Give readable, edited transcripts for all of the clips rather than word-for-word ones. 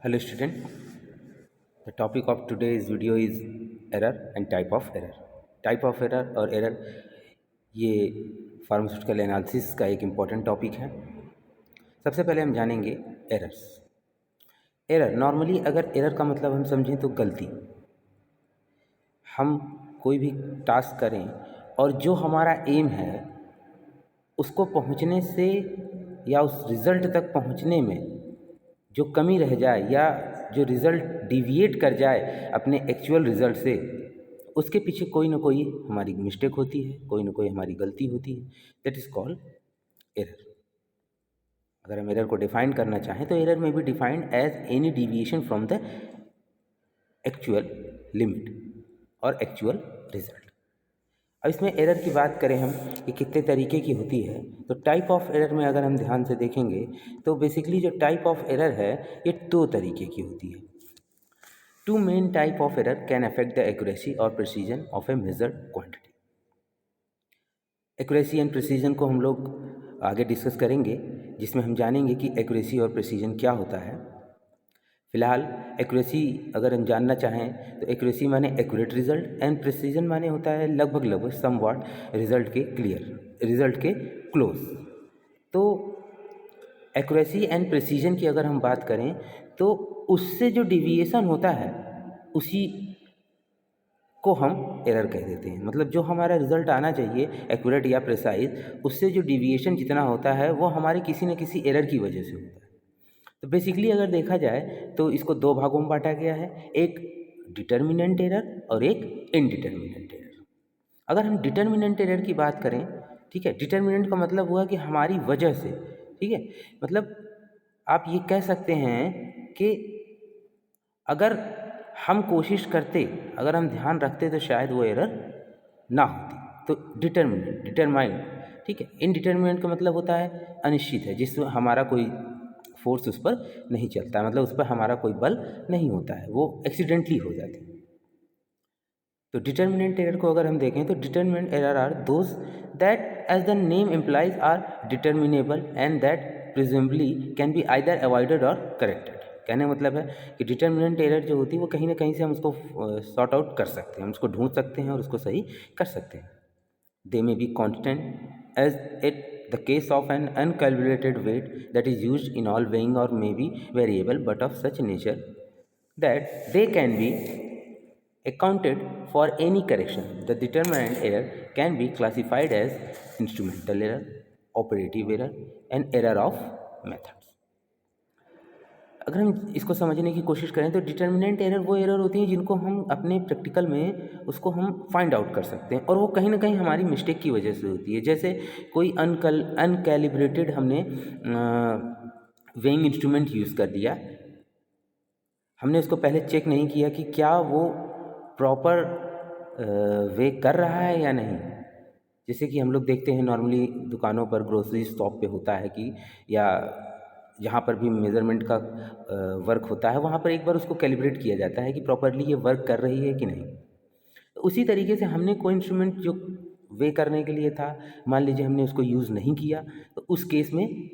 Hello student, the topic of today's video is error and type of error. Type of error और error ये pharmaceutical analysis का एक important topic है। सबसे पहले हम जानेंगे एरर्स। एरर नॉर्मली अगर एरर का मतलब हम समझें तो गलती। हम कोई भी टास्क करें और जो हमारा एम है उसको पहुंचने से या उस रिज़ल्ट तक पहुंचने में जो कमी रह जाए या जो रिज़ल्ट डिविएट कर जाए अपने एक्चुअल रिज़ल्ट से, उसके पीछे कोई ना कोई हमारी मिस्टेक होती है, कोई ना कोई हमारी गलती होती है। That is called error. अगर हम एरर को डिफाइन करना चाहें तो एरर में be defined as any deviation from the actual limit और एक्चुअल रिज़ल्ट। अब इसमें एरर की बात करें हम कि कितने तरीके की होती है, तो टाइप ऑफ एरर में अगर हम ध्यान से देखेंगे तो बेसिकली जो टाइप ऑफ एरर है ये दो तरीके की होती है। Two main type of error can affect the accuracy और precision of a measured quantity. Accuracy and precision को हम लोग आगे डिस्कस करेंगे, जिसमें हम जानेंगे कि एक्यूरेसी और प्रिसीजन क्या होता है। फिलहाल एक्यूरेसी अगर हम जानना चाहें तो एक्यूरेसी माने एक्यूरेट रिजल्ट एंड प्रिसीजन माने होता है लगभग सम वाट रिजल्ट के क्लियर, रिजल्ट के क्लोज। तो एक्यूरेसी एंड प्रिसीजन की अगर हम बात करें तो उससे जो डिविएशन होता है उसी को हम एरर कह देते हैं। मतलब जो हमारा रिजल्ट आना चाहिए एक्यूरेट या प्रिसाइज, उससे जो डिविएशन जितना होता है वो हमारे किसी न किसी एरर की वजह से होता है। तो बेसिकली अगर देखा जाए तो इसको दो भागों में बांटा गया है, एक डिटर्मिनेंट एरर और एक इनडिटर्मिनेंट एरर। अगर हम डिटर्मिनेंट एरर की बात करें, ठीक है, डिटर्मिनेंट का मतलब हुआ कि हमारी वजह से, ठीक है, मतलब आप ये कह सकते हैं कि अगर हम कोशिश करते, अगर हम ध्यान रखते तो शायद वो एरर ना होती। तो डिटर्मिनेंट, डिटरमाइंड, ठीक है। इनडिटर्मिनेंट का मतलब होता है अनिश्चित है, जिसमें हमारा कोई फोर्स उस पर नहीं चलता, मतलब उस पर हमारा कोई बल नहीं होता है, वो एक्सीडेंटली हो जाती है। तो डिटर्मिनेंट एरर को अगर हम देखें तो determinant error are those that as the name implies are determinable and that presumably can be either avoided और करेक्टेड। कहने का मतलब है कि डिटर्मिनेंट एरर जो होती है वो कहीं ना कहीं से हम उसको सॉर्ट आउट कर सकते हैं, हम उसको ढूंढ सकते हैं और उसको सही कर सकते हैं। They may be constant as it the case of an uncalculated weight that is used in all weighing, or may be variable but of such nature that they can be accounted for any correction. The determinant error can be classified as instrumental error, operative error and error of methods. अगर हम इसको समझने की कोशिश करें तो determinant error वो error होती हैं जिनको हम अपने प्रैक्टिकल में उसको हम फाइंड आउट कर सकते हैं और वो कहीं ना कहीं हमारी मिस्टेक की वजह से होती है। जैसे कोई अनकैलिब्रेटेड हमने वेइंग इंस्ट्रूमेंट यूज़ कर दिया, हमने उसको पहले चेक नहीं किया कि क्या वो प्रॉपर वे कर रहा है या नहीं। जैसे कि हम लोग देखते हैं नॉर्मली दुकानों पर, ग्रोसरी शॉप पे होता है कि, या जहाँ पर भी मेज़रमेंट का वर्क होता है वहाँ पर एक बार उसको कैलिब्रेट किया जाता है कि प्रॉपरली ये वर्क कर रही है कि नहीं। तो उसी तरीके से हमने कोई इंस्ट्रूमेंट जो वे करने के लिए था, मान लीजिए हमने उसको यूज़ नहीं किया, तो उस केस में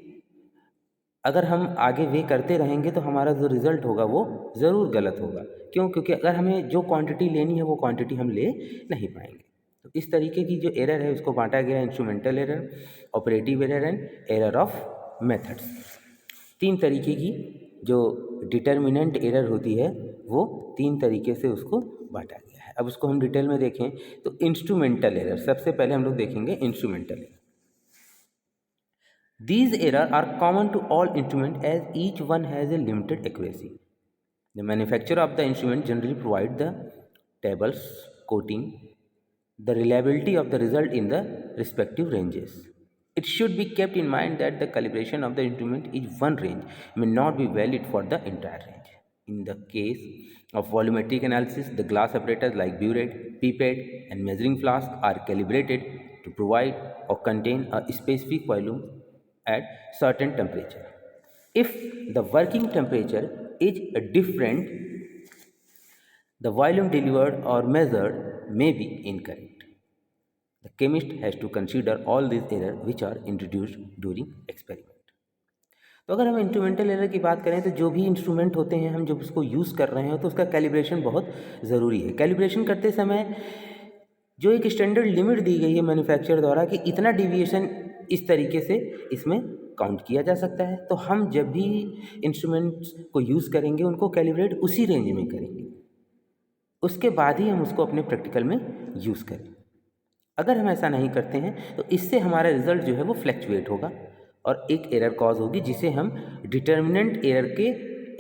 अगर हम आगे वे करते रहेंगे तो हमारा जो रिज़ल्ट होगा वो ज़रूर गलत होगा। क्यों? क्योंकि अगर हमें जो क्वांटिटी लेनी है वो क्वांटिटी हम ले नहीं पाएंगे। तो इस तरीके की जो एरर है उसको बांटा गया है instrumental error, operative error and error of methods. तीन तरीके की जो डिटर्मिनेंट एरर होती है वो तीन तरीके से उसको बांटा गया है। अब उसको हम डिटेल में देखें तो इंस्ट्रूमेंटल एरर सबसे पहले हम लोग देखेंगे। Instrumental error, these errors are common to all instruments as each one has a limited accuracy. The manufacturer of the instrument generally provide the tables, coating, the reliability of the result in the respective ranges. It should be kept in mind that the calibration of the instrument is one range may not be valid for the entire range. In the case of volumetric analysis, the glass apparatus like burette, pipette, and measuring flask are calibrated to provide or contain a specific volume at certain temperature. If the working temperature is different, the volume delivered or measured may be incorrect. The chemist has to consider all these errors which are introduced during experiment. तो अगर हम instrumental error की बात करें तो जो भी instrument होते हैं हम जब उसको यूज़ कर रहे हो तो उसका कैलिब्रेशन बहुत ज़रूरी है। कैलिब्रेशन करते समय जो एक स्टैंडर्ड लिमिट दी गई है मैन्युफैक्चरर द्वारा कि इतना डिविएशन इस तरीके से इसमें काउंट किया जा सकता है, तो हम जब भी इंस्ट्रूमेंट्स को यूज़ करेंगे उनको कैलिब्रेट उसी रेंज में करेंगे, उसके बाद ही हम उसको अपने प्रैक्टिकल में यूज़ करें। अगर हम ऐसा नहीं करते हैं तो इससे हमारा रिजल्ट जो है वो फ्लैक्चुएट होगा और एक एरर कॉज होगी जिसे हम डिटर्मिनेंट एरर के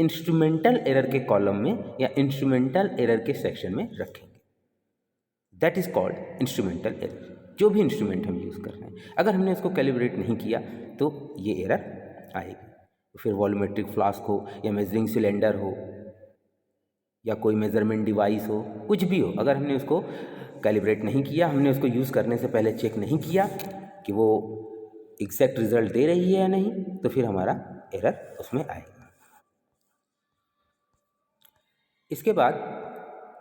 इंस्ट्रूमेंटल एरर के कॉलम में या इंस्ट्रूमेंटल एरर के सेक्शन में रखेंगे। That is called instrumental error. जो भी इंस्ट्रूमेंट हम यूज़ कर रहे हैं अगर हमने उसको कैलिब्रेट नहीं किया तो ये एरर आएगी। फिर वॉल्यूमेट्रिक फ्लास्क हो या मेजरिंग सिलेंडर हो या कोई मेजरमेंट डिवाइस हो, कुछ भी हो, अगर हमने उसको कैलिब्रेट नहीं किया, हमने उसको यूज़ करने से पहले चेक नहीं किया कि वो एग्जैक्ट रिजल्ट दे रही है या नहीं, तो फिर हमारा एरर उसमें आएगा। इसके बाद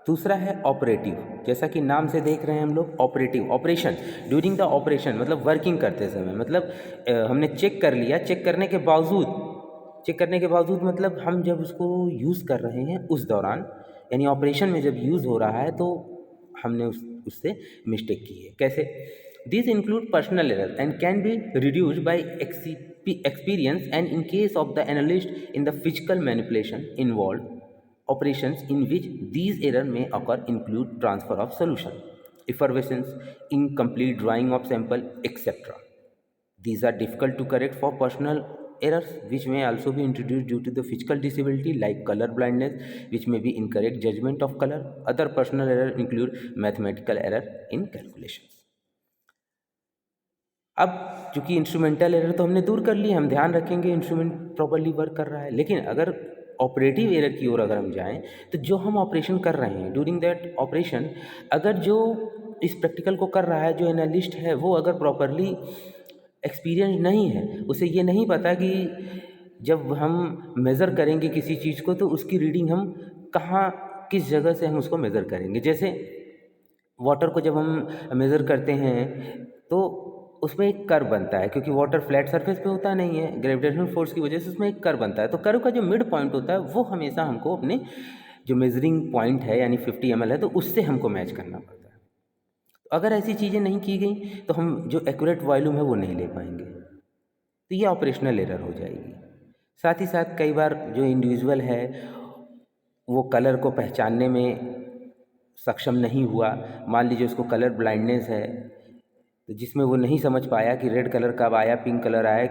दूसरा है ऑपरेटिव। जैसा कि नाम से देख रहे हैं हम लोग, operative, operation, during the operation मतलब वर्किंग करते समय, मतलब हमने चेक कर लिया, चेक करने के बावजूद मतलब हम जब उसको यूज़ कर रहे हैं उस दौरान, यानी ऑपरेशन में जब यूज़ हो रहा है तो हमने उससे मिस्टेक की है। कैसे? This include personal error and can be reduced by experience and in case of the analyst in the physical manipulation involved operations in which these error may occur include transfer of solution, effervescence, incomplete drawing of sample, etc. These are difficult to correct for personal errors which may also be introduced due to the physical disability like color blindness, which may be incorrect judgment of color. Other personal error include mathematical error in calculations. अब चूंकि instrumental error तो हमने दूर कर ली, हम ध्यान रखेंगे instrument properly work कर रहा है, लेकिन अगर ऑपरेटिव एरर की ओर अगर हम जाएं तो जो हम ऑपरेशन कर रहे हैं ड्यूरिंग दैट ऑपरेशन, अगर जो इस प्रैक्टिकल को कर रहा है, जो एनालिस्ट है, वो अगर प्रॉपरली एक्सपीरियंस नहीं है, उसे ये नहीं पता कि जब हम मेज़र करेंगे किसी चीज़ को तो उसकी रीडिंग हम कहाँ, किस जगह से हम उसको मेज़र करेंगे। जैसे वाटर को जब हम मेज़र करते हैं तो उसमें एक कर्व बनता है, क्योंकि वाटर फ्लैट सरफेस पे होता नहीं है, ग्रेविटेशनल फोर्स की वजह से उसमें एक कर्व बनता है। तो कर्व का जो मिड पॉइंट होता है वो हमेशा हमको अपने जो मेजरिंग पॉइंट है यानी 50 ml है तो उससे हमको मैच करना पड़ता है। तो अगर ऐसी चीज़ें नहीं की गई तो हम जो एक्यूरेट वॉल्यूम है वो नहीं ले पाएंगे, तो ये ऑपरेशनल एरर हो जाएगी। साथ ही साथ कई बार जो इंडिविजुअल है वो कलर को पहचानने में सक्षम नहीं हुआ, मान लीजिए उसको कलर ब्लाइंडनेस है, तो जिसमें वो नहीं समझ पाया कि रेड कलर कब आया, पिंक कलर आया,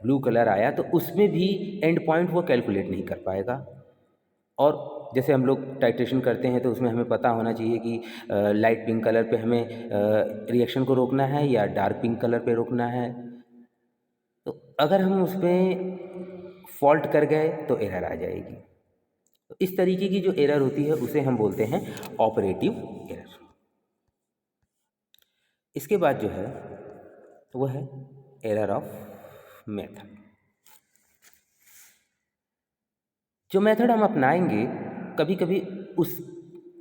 ब्लू कलर आया, तो उसमें भी एंड पॉइंट वो कैलकुलेट नहीं कर पाएगा। और जैसे हम लोग टाइट्रेशन करते हैं तो उसमें हमें पता होना चाहिए कि लाइट पिंक कलर पे हमें रिएक्शन को रोकना है या डार्क पिंक कलर पे रोकना है। तो अगर हम उस पर फॉल्ट कर गए तो एरर आ जाएगी। तो इस तरीके की जो एरर होती है उसे हम बोलते हैं ऑपरेटिव एरर। इसके बाद जो है वो है एरर ऑफ मेथड। जो मेथड हम अपनाएंगे कभी कभी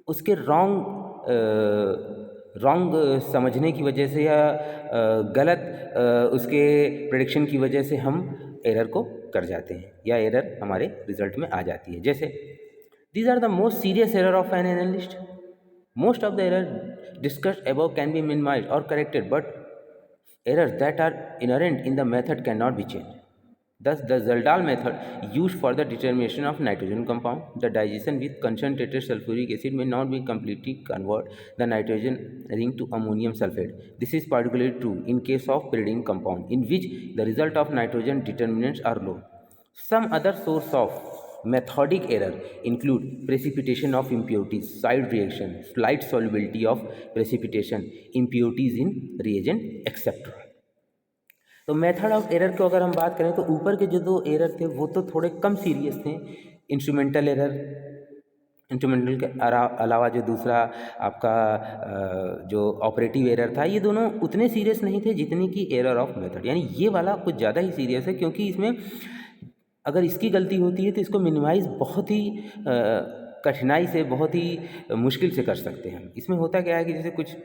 उसके रॉन्ग समझने की वजह से या गलत उसके प्रेडिक्शन की वजह से हम एरर को कर जाते हैं या एरर हमारे रिजल्ट में आ जाती है। जैसे these are the most serious error of an analyst. Most of the errors discussed above can be minimized or corrected, but errors that are inherent in the method cannot be changed. Thus, the Zaldal method used for the determination of nitrogen compound, the digestion with concentrated sulfuric acid may not be completely convert the nitrogen ring to ammonium sulfate. This is particularly true in case of pyridine compound, in which the result of nitrogen determinants are low. Some other source of methodic error include precipitation of impurities, side reaction, slight solubility of precipitation, impurities in reagent, etc. तो method of error को अगर हम बात करें तो ऊपर के जो दो एरर थे वो तो थोड़े कम सीरियस थे। इंस्ट्रूमेंटल एरर, इंस्ट्रूमेंटल के अलावा जो दूसरा आपका जो ऑपरेटिव एरर था, ये दोनों उतने सीरियस नहीं थे जितनी कि एरर ऑफ मेथड, यानी ये वाला कुछ ज़्यादा ही सीरियस है, क्योंकि इसमें अगर इसकी गलती होती है तो इसको मिनिमाइज़ बहुत ही कठिनाई से, बहुत ही मुश्किल से कर सकते हैं। इसमें होता क्या है कि जैसे कुछ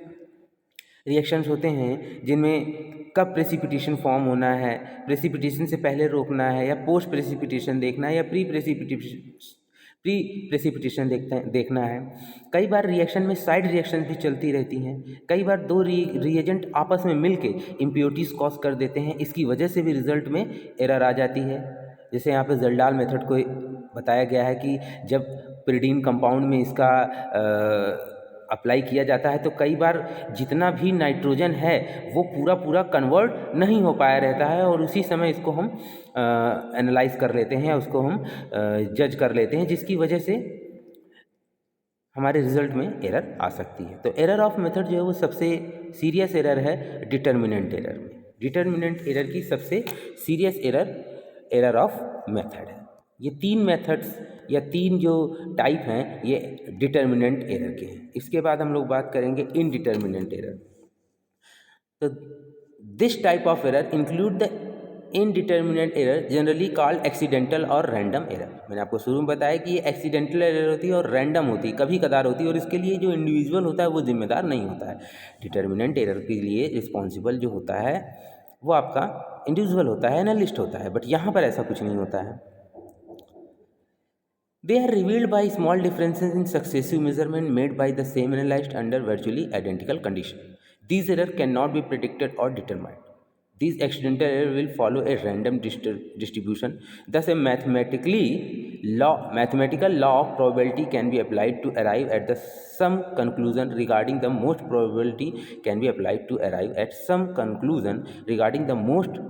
रिएक्शंस होते हैं जिनमें कब प्रेसिपिटेशन फॉर्म होना है, प्रेसिपिटेशन से पहले रोकना है, या पोस्ट प्रेसिपिटेशन देखना है, या प्री प्रेसिपिटेशन देखना है। कई बार रिएक्शन में साइड रिएक्शन भी चलती रहती हैं। कई बार दो रिएजेंट आपस में मिलके इम्प्योरिटीज कॉज कर देते हैं, इसकी वजह से भी रिजल्ट में एरर आ जाती है। जैसे यहाँ पे ज़ेल्डाल मेथड को बताया गया है कि जब पिरिडीन कंपाउंड में इसका अप्लाई किया जाता है तो कई बार जितना भी नाइट्रोजन है वो पूरा पूरा कन्वर्ट नहीं हो पाया रहता है, और उसी समय इसको हम एनालाइज कर लेते हैं, उसको हम जज कर लेते हैं, जिसकी वजह से हमारे रिजल्ट में एरर आ सकती है। तो एरर ऑफ मेथड जो है वो सबसे सीरियस एरर है डिटर्मिनेंट एरर में। डिटर्मिनेंट एरर की सबसे सीरियस एरर ऑफ मेथड है। ये तीन मेथड्स या तीन जो टाइप हैं ये डिटर्मिनेंट एरर के हैं। इसके बाद हम लोग बात करेंगे इनडिटर्मिनेंट एरर। तो this type of error include the indeterminate error generally called accidental और रैंडम एरर। मैंने आपको शुरू में बताया कि ये एक्सीडेंटल एरर होती है और रैंडम होती है, कभी कदार होती है, और इसके लिए जो इंडिविजुअल होता है वो जिम्मेदार नहीं होता है। डिटर्मिनेंट एरर के लिए रिस्पॉन्सिबल जो होता है वो आपका इंडिविजुअल होता है, एनालिस्ट होता है, बट यहाँ पर ऐसा कुछ नहीं होता है। They are revealed by small differences in successive measurement made by the same analyst under virtually identical condition. These errors cannot be predicted or determined. These accidental errors will follow a random distribution. Thus, a mathematical law of probability can be applied to arrive at the some conclusion regarding the most probability can be applied to arrive at some conclusion regarding the most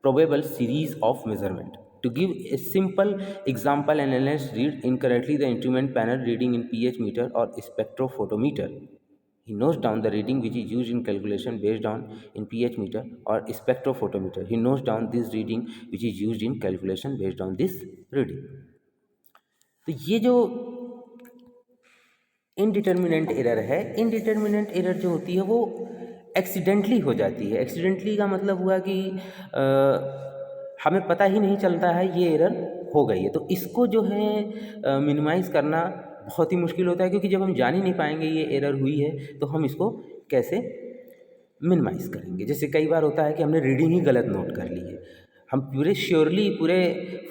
probable series of measurement. To give a simple example, an analyst read incorrectly the instrument panel reading in pH meter or spectrophotometer. He notes down the reading which is used in calculation based on in pH meter or spectrophotometer. He notes down this reading which is used in calculation based on this reading. तो ये जो indeterminate error है, indeterminate error जो होती है वो accidentally हो जाती है। एक्सीडेंटली का मतलब हुआ कि हमें पता ही नहीं चलता है ये एरर हो गई है। तो इसको जो है मिनिमाइज़ करना बहुत ही मुश्किल होता है, क्योंकि जब हम जान ही नहीं पाएंगे ये एरर हुई है तो हम इसको कैसे मिनिमाइज़ करेंगे। जैसे कई बार होता है कि हमने रीडिंग ही गलत नोट कर ली है, हम पूरे श्योरली पूरे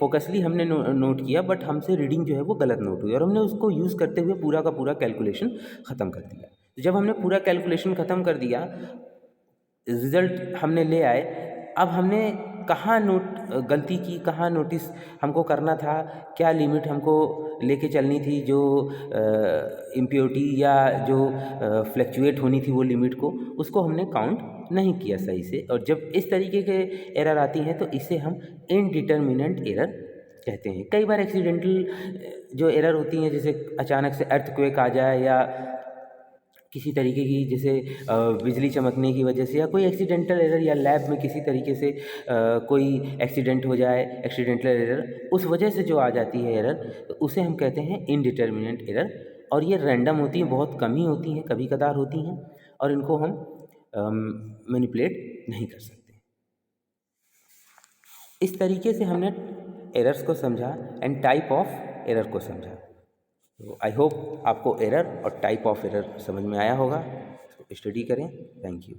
फोकसली हमने नोट किया, बट हमसे रीडिंग जो है वो गलत नोट हुई और हमने उसको यूज़ करते हुए पूरा का पूरा कैलकुलेशन ख़त्म कर दिया। तो जब हमने पूरा कैलकुलेशन ख़त्म कर दिया, रिज़ल्ट हमने ले आए, अब हमने कहाँ गलती की, कहाँ नोटिस हमको करना था, क्या लिमिट हमको लेके चलनी थी, जो इम्प्योरिटी या जो फ्लक्चुएट होनी थी वो लिमिट को, उसको हमने काउंट नहीं किया सही से। और जब इस तरीके के एरर आती हैं तो इसे हम इनडिटर्मिनेंट एरर कहते हैं। कई बार एक्सीडेंटल जो एरर होती हैं, जैसे अचानक से अर्थक्वेक आ जाए या किसी तरीके की जैसे बिजली चमकने की वजह से, या कोई एक्सीडेंटल एरर, या लैब में किसी तरीके से कोई एक्सीडेंट हो जाए, एक्सीडेंटल एरर, उस वजह से जो आ जाती है एरर, तो उसे हम कहते हैं इनडिटर्मिनेंट एरर। और ये रैंडम होती हैं, बहुत कम ही होती हैं, कभी कदार होती हैं, और इनको हम मैनिपुलेट नहीं कर सकते। इस तरीके से हमने एरर्स को समझा एंड टाइप ऑफ एरर को समझा। तो आई होप आपको एरर और टाइप ऑफ एरर समझ में आया होगा। स्टडी करें। Thank you.